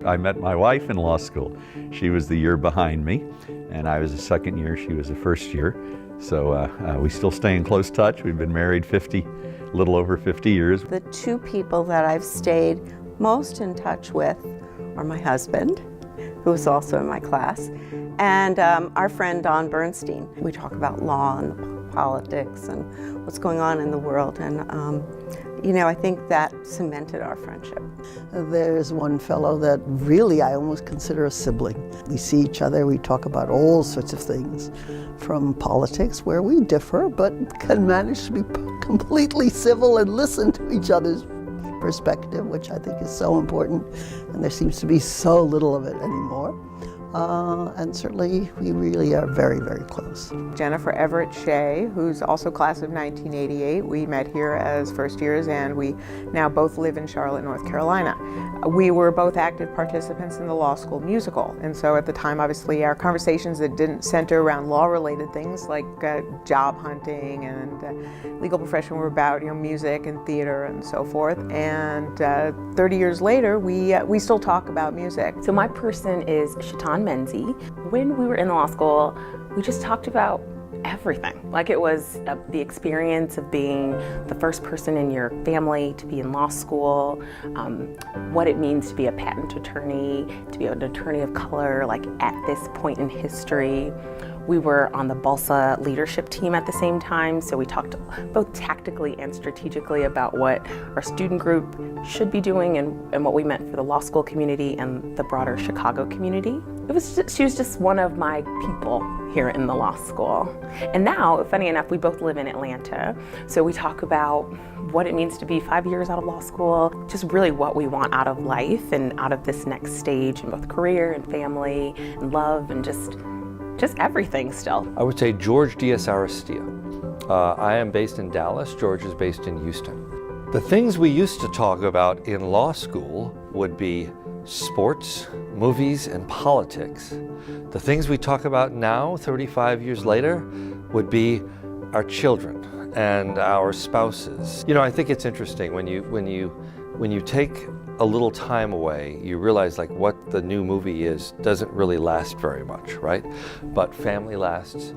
I met my wife in law school. She was the year behind me, and I was a second year, she was a first year. So we still stay in close touch. We've been married a little over 50 years. The two people that I've stayed most in touch with are my husband, who was also in my class, and our friend Don Bernstein. We talk about law and politics and what's going on in the world, and you know, I think that cemented our friendship. There's one fellow that really I almost consider a sibling. We see each other, we talk about all sorts of things, from politics, where we differ, but can manage to be completely civil and listen to each other's perspective, which I think is so important, and there seems to be so little of it anymore. And certainly we really are very, very close. Jennifer Everett Shea, who's also class of 1988. We met here as first years, and we now both live in Charlotte, North Carolina. We were both active participants in the law school musical, and so at the time, obviously, our conversations that didn't center around law-related things like job hunting and legal profession were about, you know, music and theater and so forth. And 30 years later, we still talk about music. So my person is Shaitan Menzie. When we were in law school, we just talked about everything. Like, it was the experience of being the first person in your family to be in law school, what it means to be a patent attorney, to be an attorney of color, like at this point in history. We were on the BALSA leadership team at the same time, so we talked both tactically and strategically about what our student group should be doing and what we meant for the law school community and the broader Chicago community. She was just one of my people here in the law school. And now, funny enough, we both live in Atlanta, so we talk about what it means to be 5 years out of law school, just really what we want out of life and out of this next stage in both career and family and love and just everything still. I would say George Diaz-Aristia. I am based in Dallas. George is based in Houston. The things we used to talk about in law school would be sports, movies, and politics. The things we talk about now, 35 years later, would be our children and our spouses. You know, I think it's interesting when you take a little time away, you realize like what the new movie is doesn't really last very much, right? But family lasts,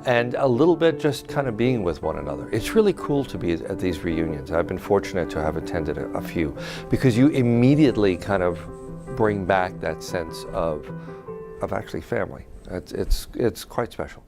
and a little bit just kind of being with one another. It's really cool to be at these reunions. I've been fortunate to have attended a few, because you immediately kind of bring back that sense of actually family. It's quite special.